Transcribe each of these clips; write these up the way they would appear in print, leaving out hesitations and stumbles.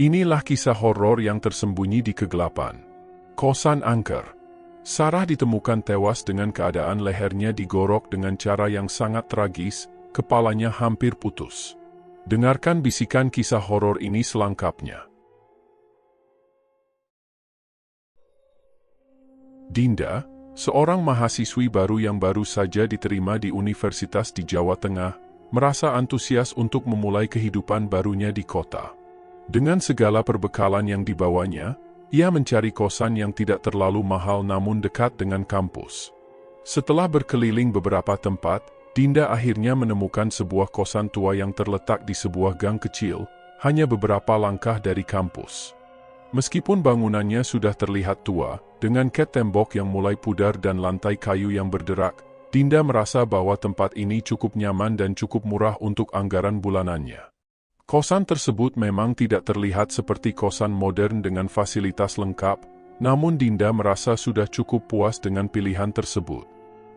Inilah kisah horor yang tersembunyi di kegelapan. Kosan angker. Sarah ditemukan tewas dengan keadaan lehernya digorok dengan cara yang sangat tragis, kepalanya hampir putus. Dengarkan bisikan kisah horor ini selengkapnya. Dinda, seorang mahasiswi baru yang baru saja diterima di universitas di Jawa Tengah, merasa antusias untuk memulai kehidupan barunya di kota. Dengan segala perbekalan yang dibawanya, ia mencari kosan yang tidak terlalu mahal namun dekat dengan kampus. Setelah berkeliling beberapa tempat, Dinda akhirnya menemukan sebuah kosan tua yang terletak di sebuah gang kecil, hanya beberapa langkah dari kampus. Meskipun bangunannya sudah terlihat tua, dengan cat tembok yang mulai pudar dan lantai kayu yang berderak, Dinda merasa bahwa tempat ini cukup nyaman dan cukup murah untuk anggaran bulanannya. Kosan tersebut memang tidak terlihat seperti kosan modern dengan fasilitas lengkap, namun Dinda merasa sudah cukup puas dengan pilihan tersebut.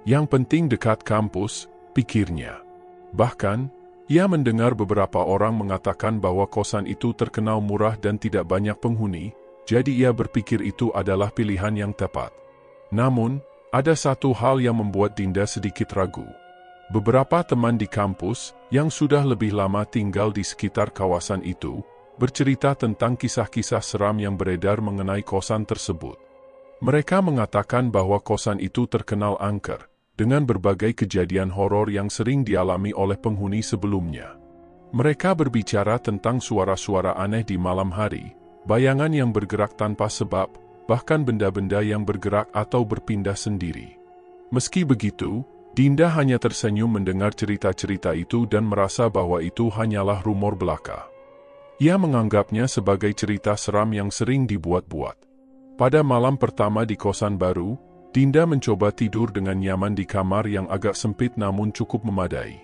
Yang penting dekat kampus, pikirnya. Bahkan, ia mendengar beberapa orang mengatakan bahwa kosan itu terkenal murah dan tidak banyak penghuni, jadi ia berpikir itu adalah pilihan yang tepat. Namun, ada satu hal yang membuat Dinda sedikit ragu. Beberapa teman di kampus, yang sudah lebih lama tinggal di sekitar kawasan itu, bercerita tentang kisah-kisah seram yang beredar mengenai kosan tersebut. Mereka mengatakan bahwa kosan itu terkenal angker, dengan berbagai kejadian horor yang sering dialami oleh penghuni sebelumnya. Mereka berbicara tentang suara-suara aneh di malam hari, bayangan yang bergerak tanpa sebab, bahkan benda-benda yang bergerak atau berpindah sendiri. Meski begitu, Dinda hanya tersenyum mendengar cerita-cerita itu dan merasa bahwa itu hanyalah rumor belaka. Ia menganggapnya sebagai cerita seram yang sering dibuat-buat. Pada malam pertama di kosan baru, Dinda mencoba tidur dengan nyaman di kamar yang agak sempit namun cukup memadai.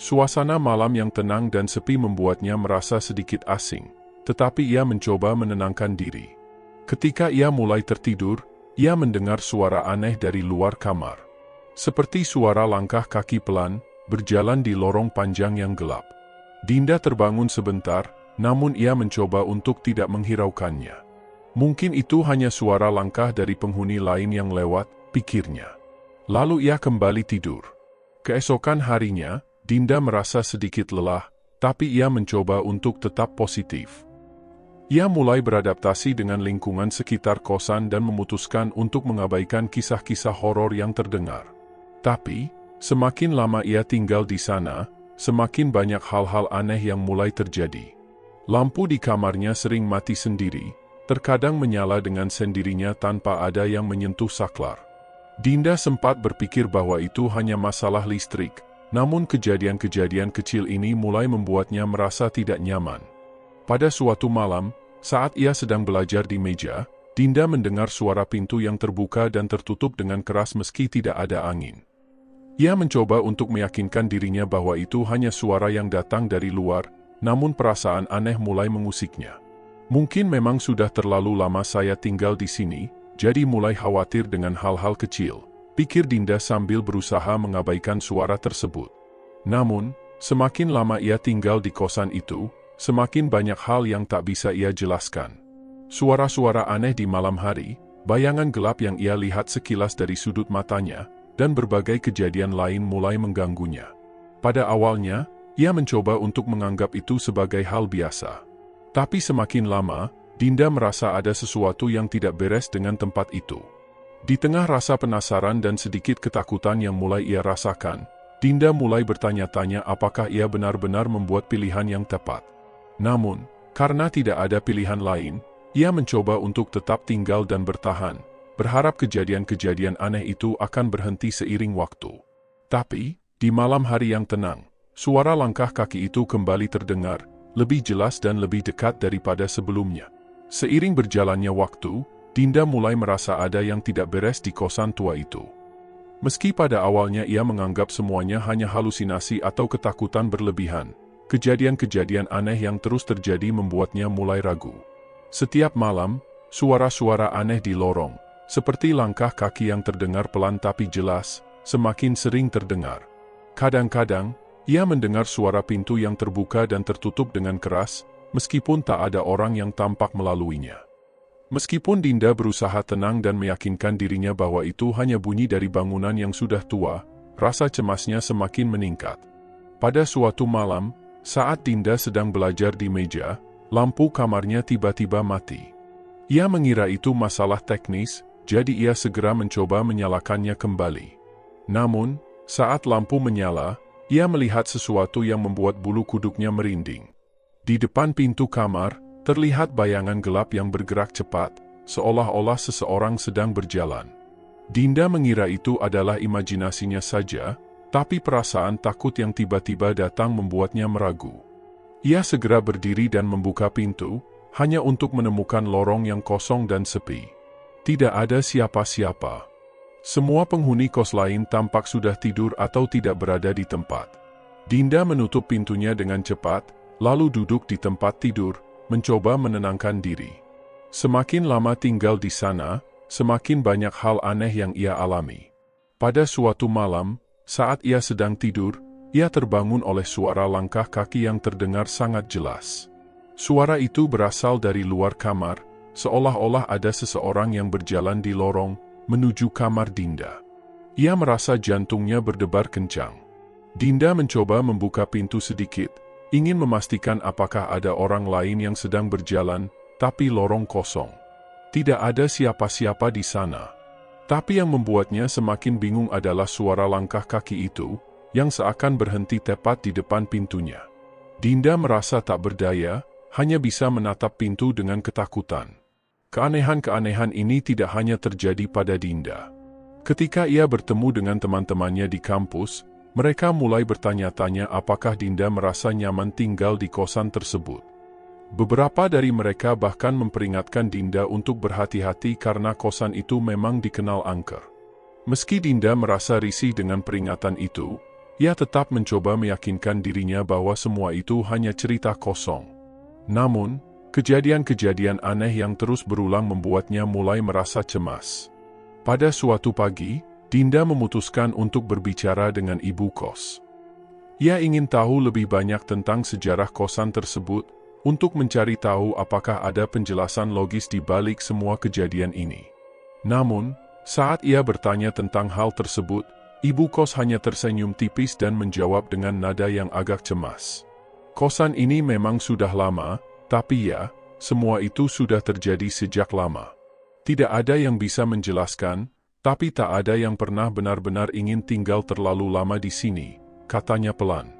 Suasana malam yang tenang dan sepi membuatnya merasa sedikit asing, tetapi ia mencoba menenangkan diri. Ketika ia mulai tertidur, ia mendengar suara aneh dari luar kamar. Seperti suara langkah kaki pelan, berjalan di lorong panjang yang gelap. Dinda terbangun sebentar, namun ia mencoba untuk tidak menghiraukannya. Mungkin itu hanya suara langkah dari penghuni lain yang lewat, pikirnya. Lalu ia kembali tidur. Keesokan harinya, Dinda merasa sedikit lelah, tapi ia mencoba untuk tetap positif. Ia mulai beradaptasi dengan lingkungan sekitar kosan dan memutuskan untuk mengabaikan kisah-kisah horor yang terdengar. Tapi, semakin lama ia tinggal di sana, semakin banyak hal-hal aneh yang mulai terjadi. Lampu di kamarnya sering mati sendiri, terkadang menyala dengan sendirinya tanpa ada yang menyentuh saklar. Dinda sempat berpikir bahwa itu hanya masalah listrik, namun kejadian-kejadian kecil ini mulai membuatnya merasa tidak nyaman. Pada suatu malam, saat ia sedang belajar di meja, Dinda mendengar suara pintu yang terbuka dan tertutup dengan keras meski tidak ada angin. Ia mencoba untuk meyakinkan dirinya bahwa itu hanya suara yang datang dari luar, namun perasaan aneh mulai mengusiknya. Mungkin memang sudah terlalu lama saya tinggal di sini, jadi mulai khawatir dengan hal-hal kecil, pikir Dinda sambil berusaha mengabaikan suara tersebut. Namun, semakin lama ia tinggal di kosan itu, semakin banyak hal yang tak bisa ia jelaskan. Suara-suara aneh di malam hari, bayangan gelap yang ia lihat sekilas dari sudut matanya, dan berbagai kejadian lain mulai mengganggunya. Pada awalnya, ia mencoba untuk menganggap itu sebagai hal biasa. Tapi semakin lama, Dinda merasa ada sesuatu yang tidak beres dengan tempat itu. Di tengah rasa penasaran dan sedikit ketakutan yang mulai ia rasakan, Dinda mulai bertanya-tanya apakah ia benar-benar membuat pilihan yang tepat. Namun, karena tidak ada pilihan lain, ia mencoba untuk tetap tinggal dan bertahan, berharap kejadian-kejadian aneh itu akan berhenti seiring waktu. Tapi, di malam hari yang tenang, suara langkah kaki itu kembali terdengar, lebih jelas dan lebih dekat daripada sebelumnya. Seiring berjalannya waktu, Dinda mulai merasa ada yang tidak beres di kosan tua itu. Meski pada awalnya ia menganggap semuanya hanya halusinasi atau ketakutan berlebihan, kejadian-kejadian aneh yang terus terjadi membuatnya mulai ragu. Setiap malam, suara-suara aneh di lorong, seperti langkah kaki yang terdengar pelan tapi jelas, semakin sering terdengar. Kadang-kadang, ia mendengar suara pintu yang terbuka dan tertutup dengan keras, meskipun tak ada orang yang tampak melaluinya. Meskipun Dinda berusaha tenang dan meyakinkan dirinya bahwa itu hanya bunyi dari bangunan yang sudah tua, rasa cemasnya semakin meningkat. Pada suatu malam, saat Dinda sedang belajar di meja, lampu kamarnya tiba-tiba mati. Ia mengira itu masalah teknis, jadi ia segera mencoba menyalakannya kembali. Namun, saat lampu menyala, ia melihat sesuatu yang membuat bulu kuduknya merinding. Di depan pintu kamar, terlihat bayangan gelap yang bergerak cepat, seolah-olah seseorang sedang berjalan. Dinda mengira itu adalah imajinasinya saja, tapi perasaan takut yang tiba-tiba datang membuatnya meragu. Ia segera berdiri dan membuka pintu, hanya untuk menemukan lorong yang kosong dan sepi. Tidak ada siapa-siapa. Semua penghuni kos lain tampak sudah tidur atau tidak berada di tempat. Dinda menutup pintunya dengan cepat, lalu duduk di tempat tidur, mencoba menenangkan diri. Semakin lama tinggal di sana, semakin banyak hal aneh yang ia alami. Pada suatu malam, saat ia sedang tidur, ia terbangun oleh suara langkah kaki yang terdengar sangat jelas. Suara itu berasal dari luar kamar, seolah-olah ada seseorang yang berjalan di lorong, menuju kamar Dinda. Ia merasa jantungnya berdebar kencang. Dinda mencoba membuka pintu sedikit, ingin memastikan apakah ada orang lain yang sedang berjalan, tapi lorong kosong. Tidak ada siapa-siapa di sana. Tapi yang membuatnya semakin bingung adalah suara langkah kaki itu, yang seakan berhenti tepat di depan pintunya. Dinda merasa tak berdaya, hanya bisa menatap pintu dengan ketakutan. Keanehan-keanehan ini tidak hanya terjadi pada Dinda. Ketika ia bertemu dengan teman-temannya di kampus, mereka mulai bertanya-tanya apakah Dinda merasa nyaman tinggal di kosan tersebut. Beberapa dari mereka bahkan memperingatkan Dinda untuk berhati-hati karena kosan itu memang dikenal angker. Meski Dinda merasa risih dengan peringatan itu, ia tetap mencoba meyakinkan dirinya bahwa semua itu hanya cerita kosong. Namun, kejadian-kejadian aneh yang terus berulang membuatnya mulai merasa cemas. Pada suatu pagi, Dinda memutuskan untuk berbicara dengan ibu kos. Ia ingin tahu lebih banyak tentang sejarah kosan tersebut, untuk mencari tahu apakah ada penjelasan logis di balik semua kejadian ini. Namun, saat ia bertanya tentang hal tersebut, ibu kos hanya tersenyum tipis dan menjawab dengan nada yang agak cemas. Kosan ini memang sudah lama, tapi ya, semua itu sudah terjadi sejak lama. Tidak ada yang bisa menjelaskan, tapi tak ada yang pernah benar-benar ingin tinggal terlalu lama di sini, katanya pelan.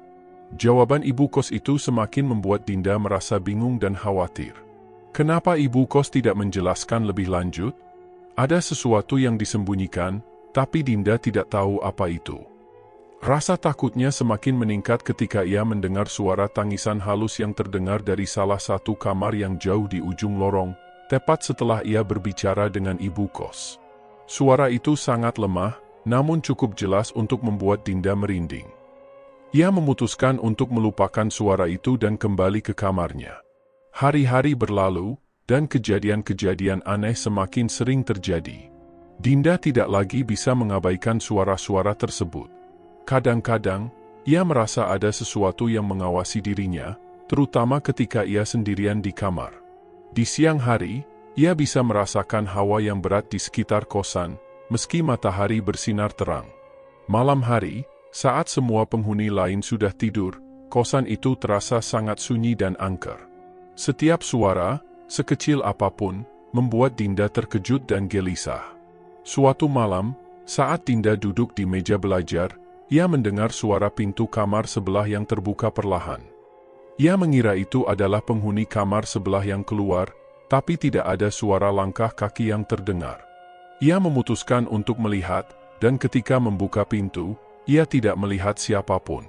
Jawaban ibu kos itu semakin membuat Dinda merasa bingung dan khawatir. Kenapa ibu kos tidak menjelaskan lebih lanjut? Ada sesuatu yang disembunyikan, tapi Dinda tidak tahu apa itu. Rasa takutnya semakin meningkat ketika ia mendengar suara tangisan halus yang terdengar dari salah satu kamar yang jauh di ujung lorong, tepat setelah ia berbicara dengan ibu kos. Suara itu sangat lemah, namun cukup jelas untuk membuat Dinda merinding. Ia memutuskan untuk melupakan suara itu dan kembali ke kamarnya. Hari-hari berlalu, dan kejadian-kejadian aneh semakin sering terjadi. Dinda tidak lagi bisa mengabaikan suara-suara tersebut. Kadang-kadang, ia merasa ada sesuatu yang mengawasi dirinya, terutama ketika ia sendirian di kamar. Di siang hari, ia bisa merasakan hawa yang berat di sekitar kosan, meski matahari bersinar terang. Malam hari, saat semua penghuni lain sudah tidur, kosan itu terasa sangat sunyi dan angker. Setiap suara, sekecil apapun, membuat Dinda terkejut dan gelisah. Suatu malam, saat Dinda duduk di meja belajar, ia mendengar suara pintu kamar sebelah yang terbuka perlahan. Ia mengira itu adalah penghuni kamar sebelah yang keluar, tapi tidak ada suara langkah kaki yang terdengar. Ia memutuskan untuk melihat, dan ketika membuka pintu, ia tidak melihat siapapun.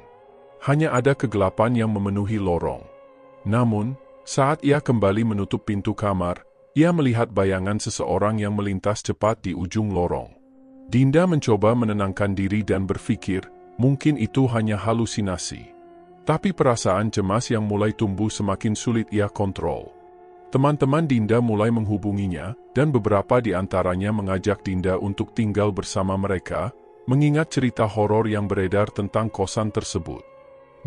Hanya ada kegelapan yang memenuhi lorong. Namun, saat ia kembali menutup pintu kamar, ia melihat bayangan seseorang yang melintas cepat di ujung lorong. Dinda mencoba menenangkan diri dan berpikir, mungkin itu hanya halusinasi. Tapi perasaan cemas yang mulai tumbuh semakin sulit ia kontrol. Teman-teman Dinda mulai menghubunginya, dan beberapa di antaranya mengajak Dinda untuk tinggal bersama mereka, mengingat cerita horor yang beredar tentang kosan tersebut.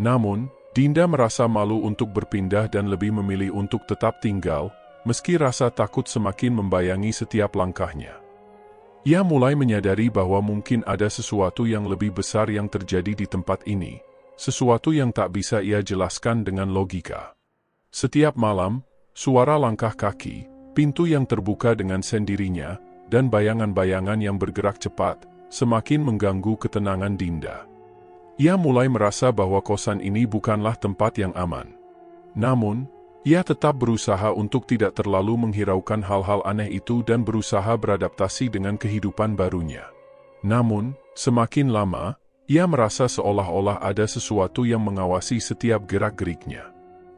Namun, Dinda merasa malu untuk berpindah dan lebih memilih untuk tetap tinggal, meski rasa takut semakin membayangi setiap langkahnya. Ia mulai menyadari bahwa mungkin ada sesuatu yang lebih besar yang terjadi di tempat ini, sesuatu yang tak bisa ia jelaskan dengan logika. Setiap malam, suara langkah kaki, pintu yang terbuka dengan sendirinya, dan bayangan-bayangan yang bergerak cepat, semakin mengganggu ketenangan Dinda. Ia mulai merasa bahwa kosan ini bukanlah tempat yang aman. Namun, ia tetap berusaha untuk tidak terlalu menghiraukan hal-hal aneh itu dan berusaha beradaptasi dengan kehidupan barunya. Namun, semakin lama, ia merasa seolah-olah ada sesuatu yang mengawasi setiap gerak-geriknya.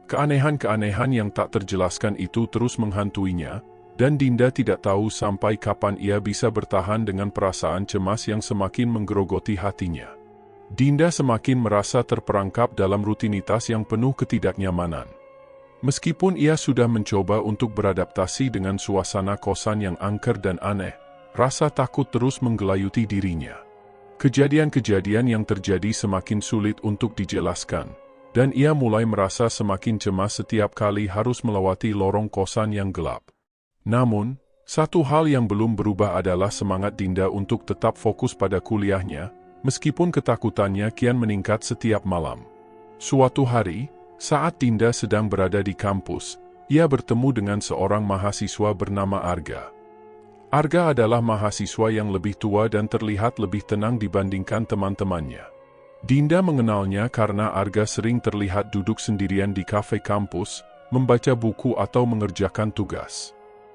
Keanehan-keanehan yang tak terjelaskan itu terus menghantuinya, dan Dinda tidak tahu sampai kapan ia bisa bertahan dengan perasaan cemas yang semakin menggerogoti hatinya. Dinda semakin merasa terperangkap dalam rutinitas yang penuh ketidaknyamanan. Meskipun ia sudah mencoba untuk beradaptasi dengan suasana kosan yang angker dan aneh, rasa takut terus menggelayuti dirinya. Kejadian-kejadian yang terjadi semakin sulit untuk dijelaskan, dan ia mulai merasa semakin cemas setiap kali harus melewati lorong kosan yang gelap. Namun, satu hal yang belum berubah adalah semangat Dinda untuk tetap fokus pada kuliahnya, meskipun ketakutannya kian meningkat setiap malam. Suatu hari, saat Dinda sedang berada di kampus, ia bertemu dengan seorang mahasiswa bernama Arga. Arga adalah mahasiswa yang lebih tua dan terlihat lebih tenang dibandingkan teman-temannya. Dinda mengenalnya karena Arga sering terlihat duduk sendirian di kafe kampus, membaca buku atau mengerjakan tugas.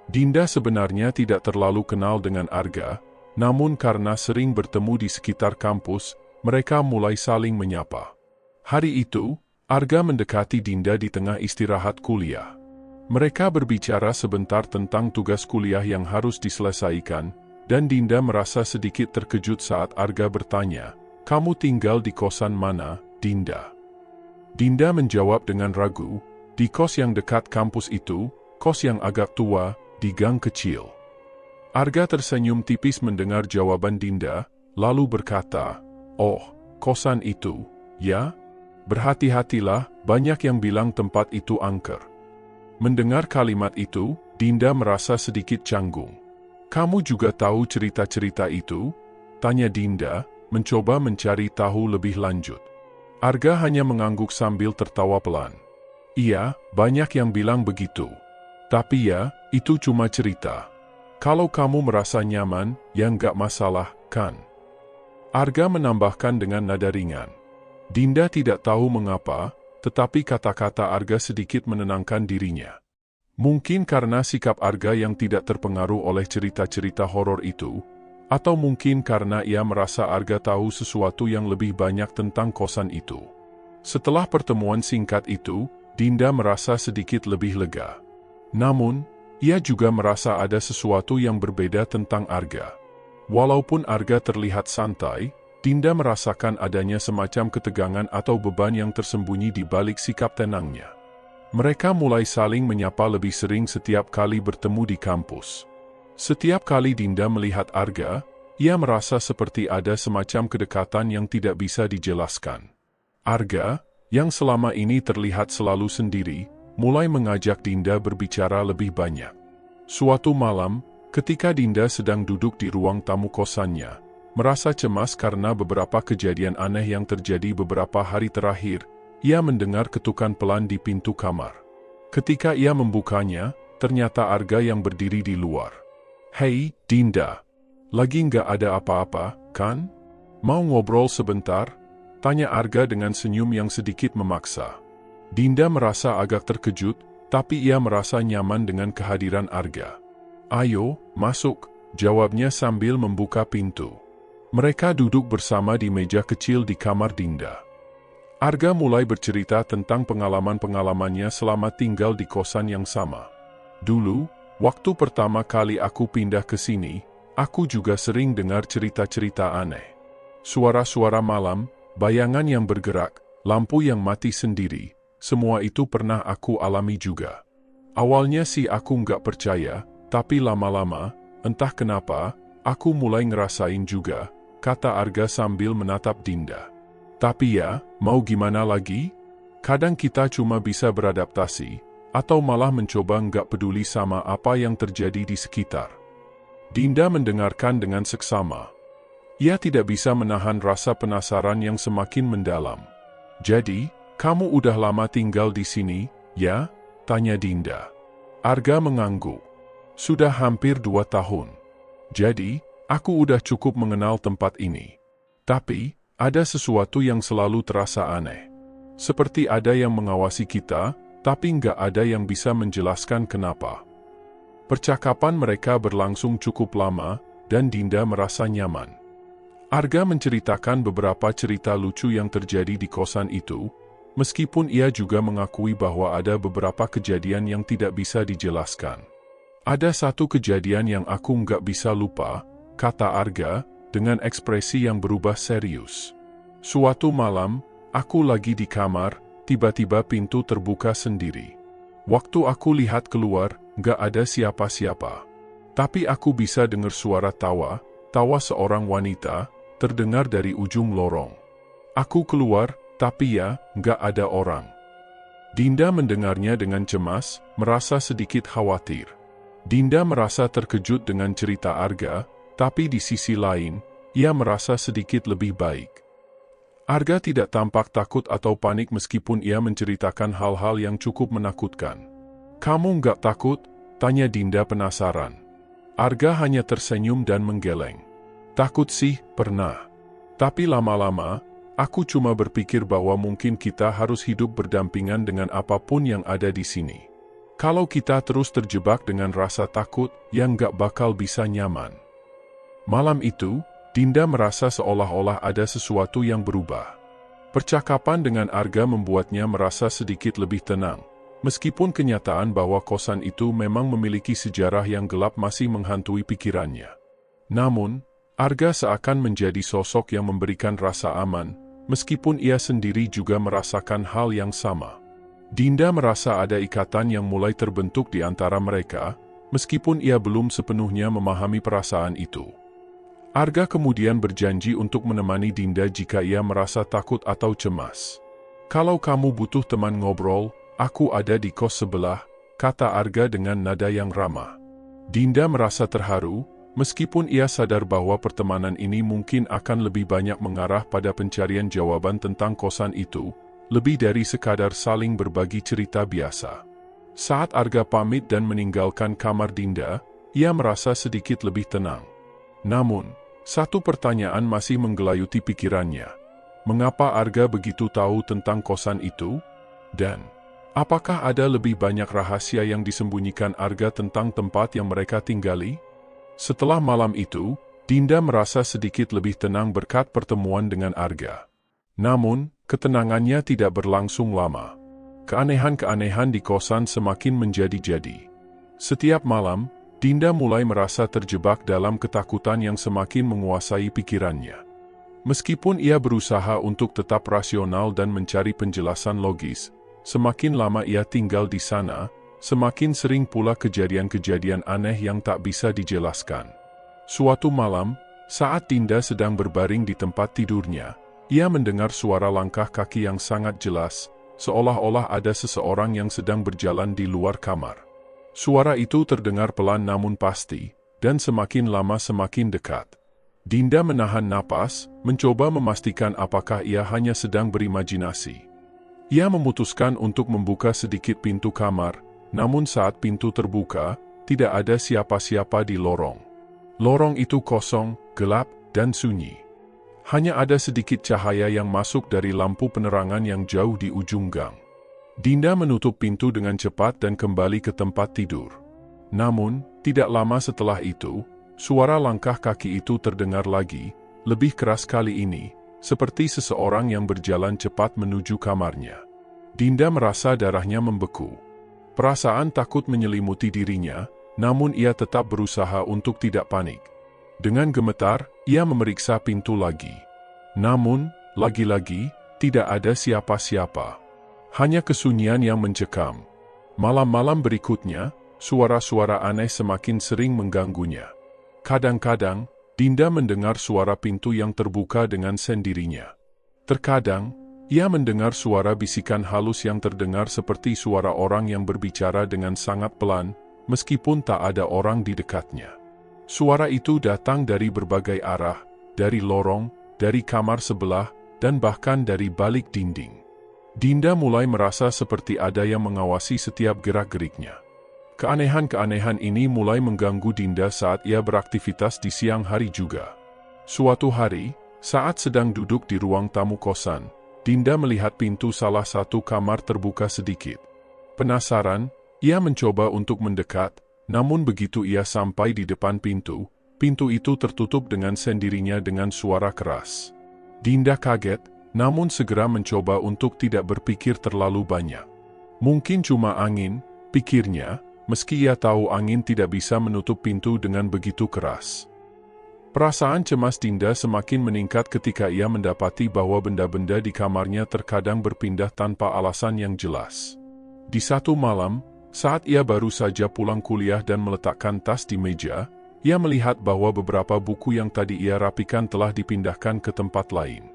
Dinda sebenarnya tidak terlalu kenal dengan Arga, namun karena sering bertemu di sekitar kampus, mereka mulai saling menyapa. Hari itu, Arga mendekati Dinda di tengah istirahat kuliah. Mereka berbicara sebentar tentang tugas kuliah yang harus diselesaikan, dan Dinda merasa sedikit terkejut saat Arga bertanya, "Kamu tinggal di kosan mana, Dinda?" Dinda menjawab dengan ragu, "Di kos yang dekat kampus itu, kos yang agak tua, di gang kecil." Arga tersenyum tipis mendengar jawaban Dinda, lalu berkata, "Oh, kosan itu, ya? Berhati-hatilah, banyak yang bilang tempat itu angker." Mendengar kalimat itu, Dinda merasa sedikit canggung. "Kamu juga tahu cerita-cerita itu?" tanya Dinda, mencoba mencari tahu lebih lanjut. Arga hanya mengangguk sambil tertawa pelan. "Iya, banyak yang bilang begitu. Tapi ya, itu cuma cerita. Kalau kamu merasa nyaman, ya nggak masalah, kan?" Arga menambahkan dengan nada ringan. Dinda tidak tahu mengapa, tetapi kata-kata Arga sedikit menenangkan dirinya. Mungkin karena sikap Arga yang tidak terpengaruh oleh cerita-cerita horor itu, atau mungkin karena ia merasa Arga tahu sesuatu yang lebih banyak tentang kosan itu. Setelah pertemuan singkat itu, Dinda merasa sedikit lebih lega. Namun, ia juga merasa ada sesuatu yang berbeda tentang Arga. Walaupun Arga terlihat santai, Dinda merasakan adanya semacam ketegangan atau beban yang tersembunyi di balik sikap tenangnya. Mereka mulai saling menyapa lebih sering setiap kali bertemu di kampus. Setiap kali Dinda melihat Arga, ia merasa seperti ada semacam kedekatan yang tidak bisa dijelaskan. Arga, yang selama ini terlihat selalu sendiri, mulai mengajak Dinda berbicara lebih banyak. Suatu malam, ketika Dinda sedang duduk di ruang tamu kosannya, merasa cemas karena beberapa kejadian aneh yang terjadi beberapa hari terakhir, ia mendengar ketukan pelan di pintu kamar. Ketika ia membukanya, ternyata Arga yang berdiri di luar. "Hei, Dinda. Lagi nggak ada apa-apa, kan? Mau ngobrol sebentar?" tanya Arga dengan senyum yang sedikit memaksa. Dinda merasa agak terkejut, tapi ia merasa nyaman dengan kehadiran Arga. "Ayo, masuk," jawabnya sambil membuka pintu. Mereka duduk bersama di meja kecil di kamar Dinda. Arga mulai bercerita tentang pengalaman-pengalamannya selama tinggal di kosan yang sama. "Dulu, waktu pertama kali aku pindah ke sini, aku juga sering dengar cerita-cerita aneh. Suara-suara malam, bayangan yang bergerak, lampu yang mati sendiri, semua itu pernah aku alami juga. Awalnya sih aku nggak percaya, tapi lama-lama, entah kenapa, aku mulai ngerasain juga," kata Arga sambil menatap Dinda. "Tapi ya, mau gimana lagi? Kadang kita cuma bisa beradaptasi, atau malah mencoba nggak peduli sama apa yang terjadi di sekitar. Dinda mendengarkan dengan seksama. Ia tidak bisa menahan rasa penasaran yang semakin mendalam. Jadi, kamu udah lama tinggal di sini, ya? Tanya Dinda. Arga mengangguk. Sudah hampir 2 tahun. Jadi, aku udah cukup mengenal tempat ini. Tapi, ada sesuatu yang selalu terasa aneh. Seperti ada yang mengawasi kita, tapi nggak ada yang bisa menjelaskan kenapa. Percakapan mereka berlangsung cukup lama, dan Dinda merasa nyaman. Arga menceritakan beberapa cerita lucu yang terjadi di kosan itu, meskipun ia juga mengakui bahwa ada beberapa kejadian yang tidak bisa dijelaskan. Ada satu kejadian yang aku nggak bisa lupa, kata Arga, dengan ekspresi yang berubah serius. Suatu malam, aku lagi di kamar, tiba-tiba pintu terbuka sendiri. Waktu aku lihat keluar, nggak ada siapa-siapa. Tapi aku bisa dengar suara tawa seorang wanita, terdengar dari ujung lorong. Aku keluar, tapi ya, nggak ada orang. Dinda mendengarnya dengan cemas, merasa sedikit khawatir. Dinda merasa terkejut dengan cerita Arga, tapi di sisi lain, ia merasa sedikit lebih baik. Arga tidak tampak takut atau panik meskipun ia menceritakan hal-hal yang cukup menakutkan. Kamu nggak takut? Tanya Dinda penasaran. Arga hanya tersenyum dan menggeleng. Takut sih, pernah. Tapi lama-lama, aku cuma berpikir bahwa mungkin kita harus hidup berdampingan dengan apapun yang ada di sini. Kalau kita terus terjebak dengan rasa takut, yang nggak bakal bisa nyaman. Malam itu, Dinda merasa seolah-olah ada sesuatu yang berubah. Percakapan dengan Arga membuatnya merasa sedikit lebih tenang, meskipun kenyataan bahwa kosan itu memang memiliki sejarah yang gelap masih menghantui pikirannya. Namun, Arga seakan menjadi sosok yang memberikan rasa aman, meskipun ia sendiri juga merasakan hal yang sama. Dinda merasa ada ikatan yang mulai terbentuk di antara mereka, meskipun ia belum sepenuhnya memahami perasaan itu. Arga kemudian berjanji untuk menemani Dinda jika ia merasa takut atau cemas. Kalau kamu butuh teman ngobrol, aku ada di kos sebelah, kata Arga dengan nada yang ramah. Dinda merasa terharu, meskipun ia sadar bahwa pertemanan ini mungkin akan lebih banyak mengarah pada pencarian jawaban tentang kosan itu, lebih dari sekadar saling berbagi cerita biasa. Saat Arga pamit dan meninggalkan kamar Dinda, ia merasa sedikit lebih tenang. Namun, satu pertanyaan masih menggelayuti pikirannya. Mengapa Arga begitu tahu tentang kosan itu? Dan, apakah ada lebih banyak rahasia yang disembunyikan Arga tentang tempat yang mereka tinggali? Setelah malam itu, Dinda merasa sedikit lebih tenang berkat pertemuan dengan Arga. Namun, ketenangannya tidak berlangsung lama. Keanehan-keanehan di kosan semakin menjadi-jadi. Setiap malam, Dinda mulai merasa terjebak dalam ketakutan yang semakin menguasai pikirannya. Meskipun ia berusaha untuk tetap rasional dan mencari penjelasan logis, semakin lama ia tinggal di sana, semakin sering pula kejadian-kejadian aneh yang tak bisa dijelaskan. Suatu malam, saat Dinda sedang berbaring di tempat tidurnya, ia mendengar suara langkah kaki yang sangat jelas, seolah-olah ada seseorang yang sedang berjalan di luar kamar. Suara itu terdengar pelan namun pasti, dan semakin lama semakin dekat. Dinda menahan napas, mencoba memastikan apakah ia hanya sedang berimajinasi. Ia memutuskan untuk membuka sedikit pintu kamar, namun saat pintu terbuka, tidak ada siapa-siapa di lorong. Lorong itu kosong, gelap, dan sunyi. Hanya ada sedikit cahaya yang masuk dari lampu penerangan yang jauh di ujung gang. Dinda menutup pintu dengan cepat dan kembali ke tempat tidur. Namun, tidak lama setelah itu, suara langkah kaki itu terdengar lagi, lebih keras kali ini, seperti seseorang yang berjalan cepat menuju kamarnya. Dinda merasa darahnya membeku. Perasaan takut menyelimuti dirinya, namun ia tetap berusaha untuk tidak panik. Dengan gemetar, ia memeriksa pintu lagi. Namun, lagi-lagi, tidak ada siapa-siapa. Hanya kesunyian yang mencekam. Malam-malam berikutnya, suara-suara aneh semakin sering mengganggunya. Kadang-kadang, Dinda mendengar suara pintu yang terbuka dengan sendirinya. Terkadang, Ia mendengar suara bisikan halus yang terdengar seperti suara orang yang berbicara dengan sangat pelan, meskipun tak ada orang di dekatnya. Suara itu datang dari berbagai arah, dari lorong, dari kamar sebelah, dan bahkan dari balik dinding. Dinda mulai merasa seperti ada yang mengawasi setiap gerak-geriknya. Keanehan-keanehan ini mulai mengganggu Dinda saat ia beraktivitas di siang hari juga. Suatu hari, saat sedang duduk di ruang tamu kosan, Dinda melihat pintu salah satu kamar terbuka sedikit. Penasaran, ia mencoba untuk mendekat, namun begitu ia sampai di depan pintu, pintu itu tertutup dengan sendirinya dengan suara keras. Dinda kaget, namun segera mencoba untuk tidak berpikir terlalu banyak. Mungkin cuma angin, pikirnya, meski ia tahu angin tidak bisa menutup pintu dengan begitu keras. Perasaan cemas Dinda semakin meningkat ketika ia mendapati bahwa benda-benda di kamarnya terkadang berpindah tanpa alasan yang jelas. Di satu malam, saat ia baru saja pulang kuliah dan meletakkan tas di meja, ia melihat bahwa beberapa buku yang tadi ia rapikan telah dipindahkan ke tempat lain.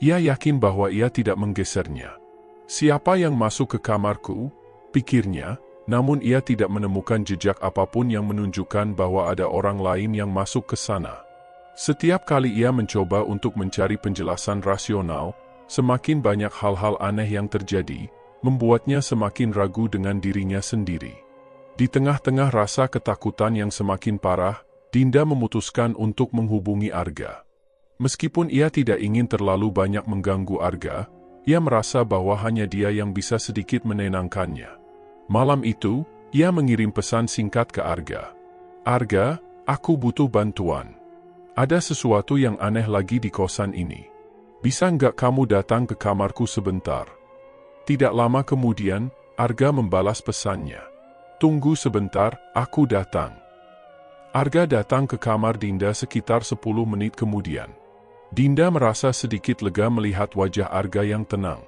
Ia yakin bahwa ia tidak menggesernya. Siapa yang masuk ke kamarku? Pikirnya, namun ia tidak menemukan jejak apapun yang menunjukkan bahwa ada orang lain yang masuk ke sana. Setiap kali ia mencoba untuk mencari penjelasan rasional, semakin banyak hal-hal aneh yang terjadi, membuatnya semakin ragu dengan dirinya sendiri. Di tengah-tengah rasa ketakutan yang semakin parah, Dinda memutuskan untuk menghubungi Arga. Meskipun ia tidak ingin terlalu banyak mengganggu Arga, ia merasa bahwa hanya dia yang bisa sedikit menenangkannya. Malam itu, ia mengirim pesan singkat ke Arga. "Arga, aku butuh bantuan. Ada sesuatu yang aneh lagi di kosan ini. Bisa nggak kamu datang ke kamarku sebentar?" Tidak lama kemudian, Arga membalas pesannya. "Tunggu sebentar, aku datang." Arga datang ke kamar Dinda sekitar 10 menit kemudian. Dinda merasa sedikit lega melihat wajah Arga yang tenang.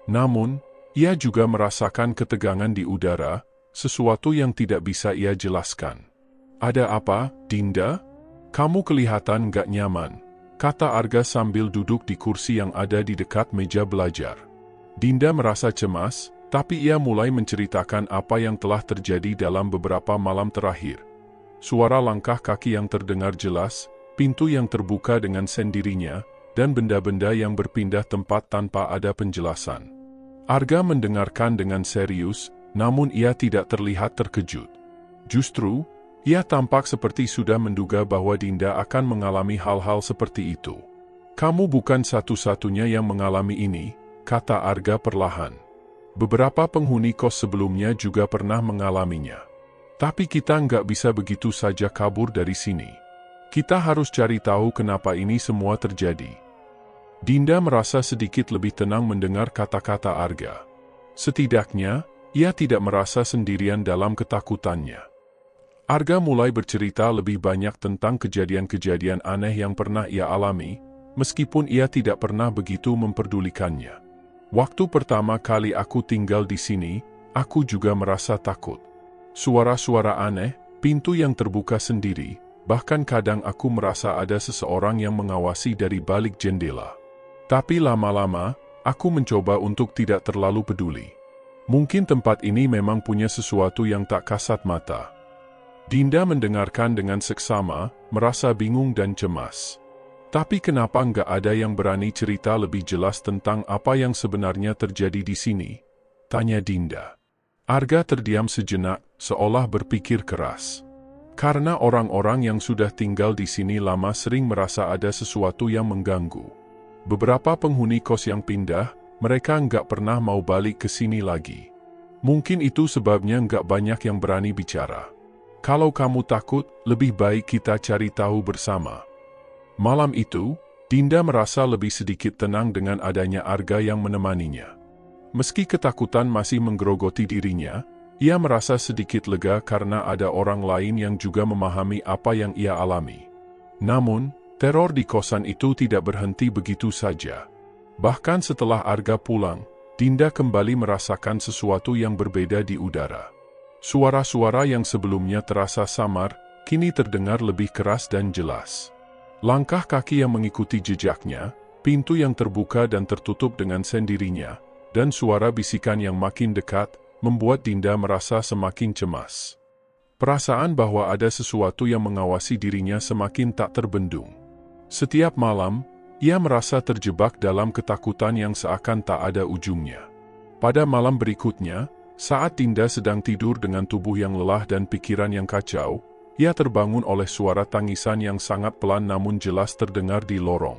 Namun, ia juga merasakan ketegangan di udara, sesuatu yang tidak bisa ia jelaskan. "Ada apa, Dinda? Kamu kelihatan gak nyaman," kata Arga sambil duduk di kursi yang ada di dekat meja belajar. Dinda merasa cemas, tapi ia mulai menceritakan apa yang telah terjadi dalam beberapa malam terakhir. Suara langkah kaki yang terdengar jelas, pintu yang terbuka dengan sendirinya, dan benda-benda yang berpindah tempat tanpa ada penjelasan. Arga mendengarkan dengan serius, namun ia tidak terlihat terkejut. Justru, ia tampak seperti sudah menduga bahwa Dinda akan mengalami hal-hal seperti itu. "Kamu bukan satu-satunya yang mengalami ini," kata Arga perlahan. "Beberapa penghuni kos sebelumnya juga pernah mengalaminya. Tapi kita nggak bisa begitu saja kabur dari sini. Kita harus cari tahu kenapa ini semua terjadi." Dinda merasa sedikit lebih tenang mendengar kata-kata Arga. Setidaknya, ia tidak merasa sendirian dalam ketakutannya. Arga mulai bercerita lebih banyak tentang kejadian-kejadian aneh yang pernah ia alami, meskipun ia tidak pernah begitu memperdulikannya. "Waktu pertama kali aku tinggal di sini, aku juga merasa takut. Suara-suara aneh, pintu yang terbuka sendiri, bahkan kadang aku merasa ada seseorang yang mengawasi dari balik jendela. Tapi lama-lama, aku mencoba untuk tidak terlalu peduli. Mungkin tempat ini memang punya sesuatu yang tak kasat mata." Dinda mendengarkan dengan seksama, merasa bingung dan cemas. "Tapi kenapa nggak ada yang berani cerita lebih jelas tentang apa yang sebenarnya terjadi di sini?" tanya Dinda. Arga terdiam sejenak, seolah berpikir keras. Karena orang-orang yang sudah tinggal di sini lama sering merasa ada sesuatu yang mengganggu. Beberapa penghuni kos yang pindah, mereka nggak pernah mau balik ke sini lagi. Mungkin itu sebabnya nggak banyak yang berani bicara. "Kalau kamu takut, lebih baik kita cari tahu bersama." Malam itu, Dinda merasa lebih sedikit tenang dengan adanya Arga yang menemaninya. Meski ketakutan masih menggerogoti dirinya, ia merasa sedikit lega karena ada orang lain yang juga memahami apa yang ia alami. Namun, teror di kosan itu tidak berhenti begitu saja. Bahkan setelah Arga pulang, Dinda kembali merasakan sesuatu yang berbeda di udara. Suara-suara yang sebelumnya terasa samar, kini terdengar lebih keras dan jelas. Langkah kaki yang mengikuti jejaknya, pintu yang terbuka dan tertutup dengan sendirinya, dan suara bisikan yang makin dekat, membuat Dinda merasa semakin cemas. Perasaan bahwa ada sesuatu yang mengawasi dirinya semakin tak terbendung. Setiap malam, ia merasa terjebak dalam ketakutan yang seakan tak ada ujungnya. Pada malam berikutnya, saat Dinda sedang tidur dengan tubuh yang lelah dan pikiran yang kacau, ia terbangun oleh suara tangisan yang sangat pelan namun jelas terdengar di lorong.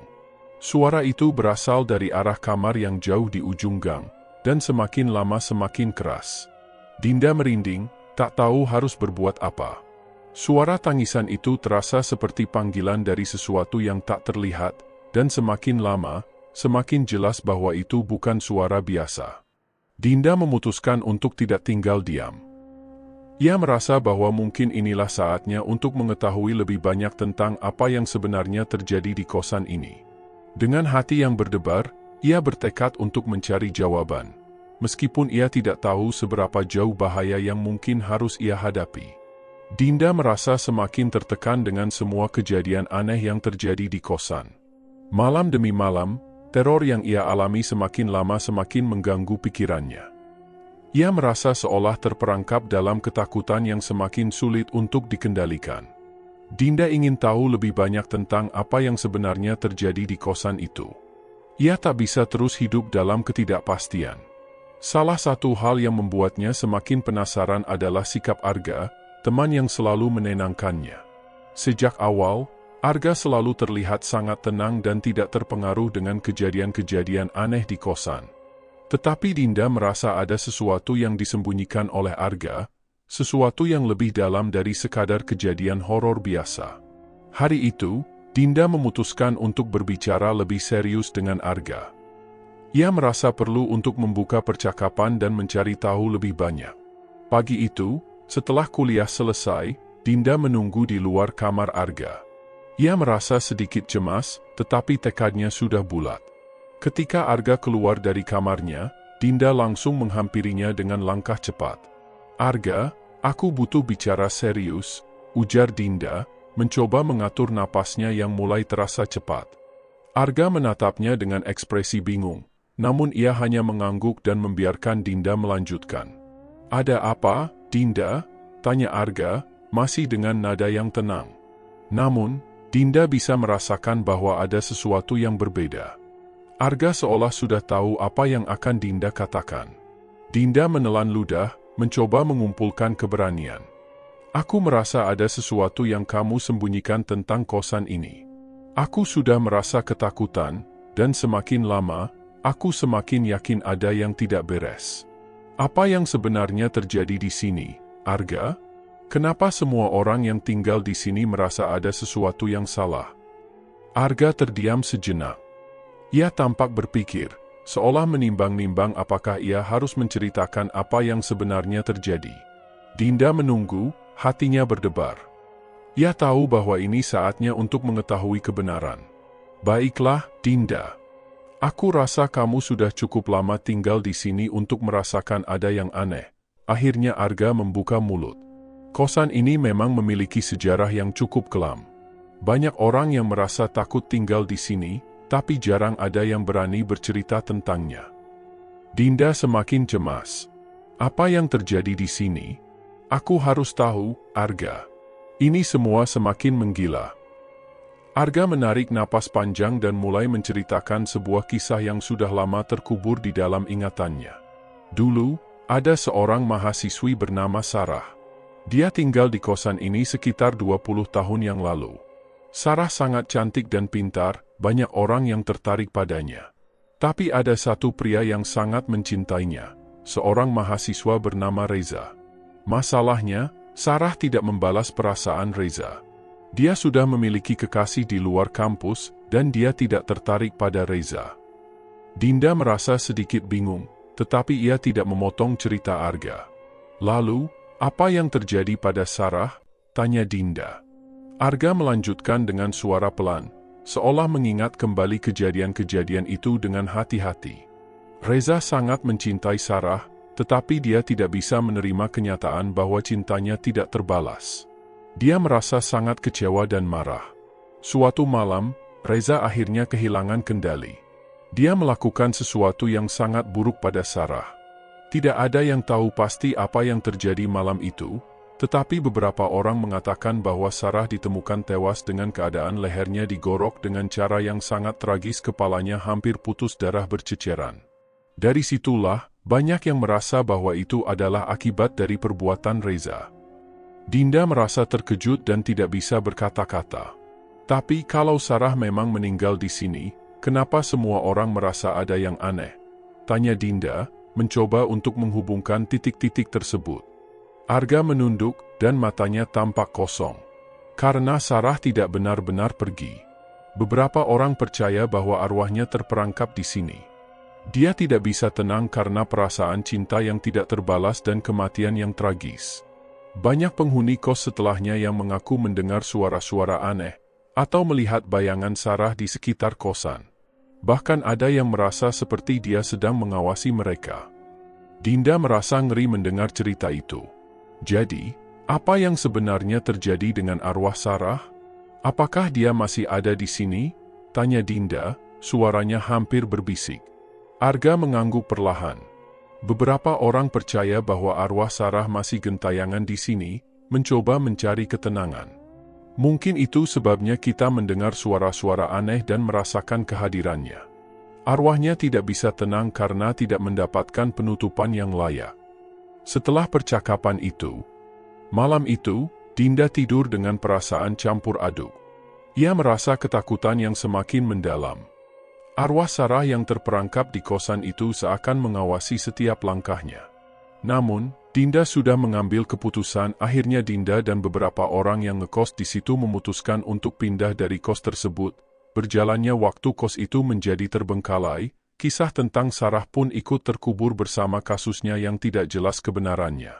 Suara itu berasal dari arah kamar yang jauh di ujung gang, dan semakin lama semakin keras. Dinda merinding, tak tahu harus berbuat apa. Suara tangisan itu terasa seperti panggilan dari sesuatu yang tak terlihat, dan semakin lama, semakin jelas bahwa itu bukan suara biasa. Dinda memutuskan untuk tidak tinggal diam. Ia merasa bahwa mungkin inilah saatnya untuk mengetahui lebih banyak tentang apa yang sebenarnya terjadi di kosan ini. Dengan hati yang berdebar, ia bertekad untuk mencari jawaban, meskipun ia tidak tahu seberapa jauh bahaya yang mungkin harus ia hadapi. Dinda merasa semakin tertekan dengan semua kejadian aneh yang terjadi di kosan. Malam demi malam, teror yang ia alami semakin lama semakin mengganggu pikirannya. Ia merasa seolah terperangkap dalam ketakutan yang semakin sulit untuk dikendalikan. Dinda ingin tahu lebih banyak tentang apa yang sebenarnya terjadi di kosan itu. Ia tak bisa terus hidup dalam ketidakpastian. Salah satu hal yang membuatnya semakin penasaran adalah sikap Arga, teman yang selalu menenangkannya. Sejak awal, Arga selalu terlihat sangat tenang dan tidak terpengaruh dengan kejadian-kejadian aneh di kosan. Tetapi Dinda merasa ada sesuatu yang disembunyikan oleh Arga, sesuatu yang lebih dalam dari sekadar kejadian horor biasa. Hari itu, Dinda memutuskan untuk berbicara lebih serius dengan Arga. Ia merasa perlu untuk membuka percakapan dan mencari tahu lebih banyak. Pagi itu, setelah kuliah selesai, Dinda menunggu di luar kamar Arga. Ia merasa sedikit cemas, tetapi tekadnya sudah bulat. Ketika Arga keluar dari kamarnya, Dinda langsung menghampirinya dengan langkah cepat. "Arga, aku butuh bicara serius," ujar Dinda, mencoba mengatur napasnya yang mulai terasa cepat. Arga menatapnya dengan ekspresi bingung, namun ia hanya mengangguk dan membiarkan Dinda melanjutkan. "Ada apa, Dinda?" tanya Arga, masih dengan nada yang tenang. Namun, Dinda bisa merasakan bahwa ada sesuatu yang berbeda. Arga seolah sudah tahu apa yang akan Dinda katakan. Dinda menelan ludah, mencoba mengumpulkan keberanian. "Aku merasa ada sesuatu yang kamu sembunyikan tentang kosan ini. Aku sudah merasa ketakutan, dan semakin lama, aku semakin yakin ada yang tidak beres. Apa yang sebenarnya terjadi di sini, Arga? Kenapa semua orang yang tinggal di sini merasa ada sesuatu yang salah?" Arga terdiam sejenak. Ia tampak berpikir, seolah menimbang-nimbang apakah ia harus menceritakan apa yang sebenarnya terjadi. Dinda menunggu, hatinya berdebar. Ia tahu bahwa ini saatnya untuk mengetahui kebenaran. "Baiklah, Dinda. Aku rasa kamu sudah cukup lama tinggal di sini untuk merasakan ada yang aneh." Akhirnya Arga membuka mulut. Kosan ini memang memiliki sejarah yang cukup kelam. Banyak orang yang merasa takut tinggal di sini, tapi jarang ada yang berani bercerita tentangnya. Dinda semakin cemas. "Apa yang terjadi di sini? Aku harus tahu, Arga. Ini semua semakin menggila." Arga menarik napas panjang dan mulai menceritakan sebuah kisah yang sudah lama terkubur di dalam ingatannya. Dulu, ada seorang mahasiswi bernama Sarah. Dia tinggal di kosan ini sekitar 20 tahun yang lalu. Sarah sangat cantik dan pintar, banyak orang yang tertarik padanya. Tapi ada satu pria yang sangat mencintainya, seorang mahasiswa bernama Reza. Masalahnya, Sarah tidak membalas perasaan Reza. Dia sudah memiliki kekasih di luar kampus, dan dia tidak tertarik pada Reza. Dinda merasa sedikit bingung, tetapi ia tidak memotong cerita Arga. "Lalu, apa yang terjadi pada Sarah?" tanya Dinda. Arga melanjutkan dengan suara pelan, seolah mengingat kembali kejadian-kejadian itu dengan hati-hati. Reza sangat mencintai Sarah, tetapi dia tidak bisa menerima kenyataan bahwa cintanya tidak terbalas. Dia merasa sangat kecewa dan marah. Suatu malam, Reza akhirnya kehilangan kendali. Dia melakukan sesuatu yang sangat buruk pada Sarah. Tidak ada yang tahu pasti apa yang terjadi malam itu, tetapi beberapa orang mengatakan bahwa Sarah ditemukan tewas dengan keadaan lehernya digorok dengan cara yang sangat tragis, kepalanya hampir putus, darah berceceran. Dari situlah, banyak yang merasa bahwa itu adalah akibat dari perbuatan Reza. Dinda merasa terkejut dan tidak bisa berkata-kata. Tapi kalau Sarah memang meninggal di sini, kenapa semua orang merasa ada yang aneh? Tanya Dinda, mencoba untuk menghubungkan titik-titik tersebut. Arga menunduk dan matanya tampak kosong. Karena Sarah tidak benar-benar pergi. Beberapa orang percaya bahwa arwahnya terperangkap di sini. Dia tidak bisa tenang karena perasaan cinta yang tidak terbalas dan kematian yang tragis. Banyak penghuni kos setelahnya yang mengaku mendengar suara-suara aneh atau melihat bayangan Sarah di sekitar kosan. Bahkan ada yang merasa seperti dia sedang mengawasi mereka. Dinda merasa ngeri mendengar cerita itu. Jadi, apa yang sebenarnya terjadi dengan arwah Sarah? Apakah dia masih ada di sini? Tanya Dinda, suaranya hampir berbisik. Arga mengangguk perlahan. Beberapa orang percaya bahwa arwah Sarah masih gentayangan di sini, mencoba mencari ketenangan. Mungkin itu sebabnya kita mendengar suara-suara aneh dan merasakan kehadirannya. Arwahnya tidak bisa tenang karena tidak mendapatkan penutupan yang layak. Setelah percakapan itu, malam itu, Dinda tidur dengan perasaan campur aduk. Ia merasa ketakutan yang semakin mendalam. Arwah Sarah yang terperangkap di kosan itu seakan mengawasi setiap langkahnya. Namun, Dinda sudah mengambil keputusan. Akhirnya Dinda dan beberapa orang yang ngekos di situ memutuskan untuk pindah dari kos tersebut. Berjalannya waktu, kos itu menjadi terbengkalai. Kisah tentang Sarah pun ikut terkubur bersama kasusnya yang tidak jelas kebenarannya.